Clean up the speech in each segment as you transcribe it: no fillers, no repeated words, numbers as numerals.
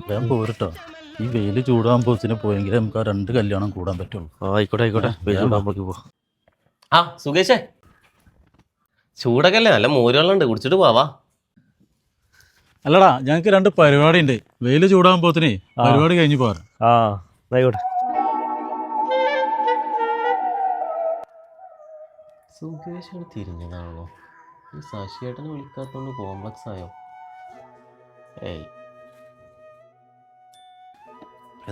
വേഗം പോരട്ടോ. ഈ വെയിൽ ചൂടാകുമ്പോഴത്തേന് പോയെങ്കിലേ നമുക്ക് ആ 2 കല്യാണം കൂടാൻ പറ്റുള്ളൂ. ആയിക്കോട്ടെ ആയിക്കോട്ടെ, വെയിൽ ചൂടാകുമ്പോഴേക്ക് പോ. ആ സുകേഷേ, ചൂടൊക്കെ അല്ലേ, നല്ല മോരുവെള്ളമുണ്ട്, കുടിച്ചിട്ട് പോവാ. അല്ലടാ, ഞങ്ങൾക്ക് 2 പരിപാടി ഉണ്ട്. വെയിൽ ചൂടാകുമ്പോഴത്തേനെ പരിപാടി കഴിഞ്ഞ് പോരാ. ആ ആയിക്കോട്ടെ. സുകേഷ് തിരിഞ്ഞതാണല്ലോ. ഈ ശശിയേട്ടനെ വിളിക്കാത്തോണ്ട് കോംപ്ലക്സ് ആയോ? ഏയ്,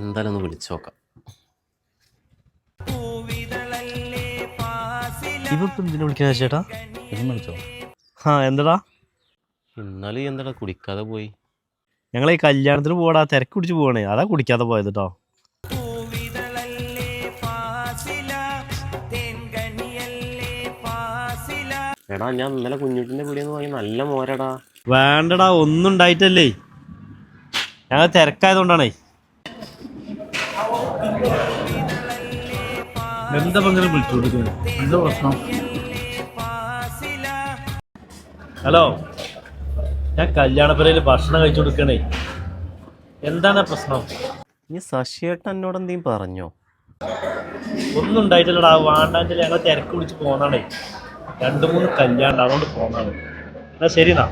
എന്തായാലും ഒന്ന് വിളിച്ചു നോക്കാം. ഇവ എന്തിനാ വിളിക്കുന്ന ചേട്ടാ? വിളിച്ചോ. എന്താടാ? ഇന്നലെ എന്താടാ കുടിക്കാതെ പോയി? ഞങ്ങൾ ഈ കല്യാണത്തിന് പോടാ, തിരക്ക് പിടിച്ച് പോവാണേ, അതാ കുടിക്കാതെ പോയത് കേട്ടോ. എടാ, ഞാൻ ഇന്നലെ കുഞ്ഞുട്ടിന്റെ വീടിന്ന് വാങ്ങി നല്ല മോരടാ. വേണ്ടടാ, ഒന്നും ഉണ്ടായിട്ടല്ലേ, ഞങ്ങൾ തിരക്കായതുകൊണ്ടാണേ. എന്താ അങ്ങനെ വിളിച്ചോണ്ടിരിക്കുന്നത്? എന്താ പ്രശ്നം? ഹലോ, ഞാൻ കല്യാണപ്പുരയിൽ ഭക്ഷണം കഴിച്ചു കൊടുക്കണേ, എന്താണ് പ്രശ്നം? ഈ ശശിയേട്ടൻ എന്നോട് എന്തെങ്കിലും പറഞ്ഞോ? ഒന്നും ഉണ്ടായിട്ടില്ലടാ, വേണ്ടാൻ്റെ ഞങ്ങൾ തിരക്ക് പിടിച്ച് പോന്നാണേ. 2-3 കല്യാണം അതുകൊണ്ട് പോന്നാണ്. എന്നാ ശരി എന്നാ.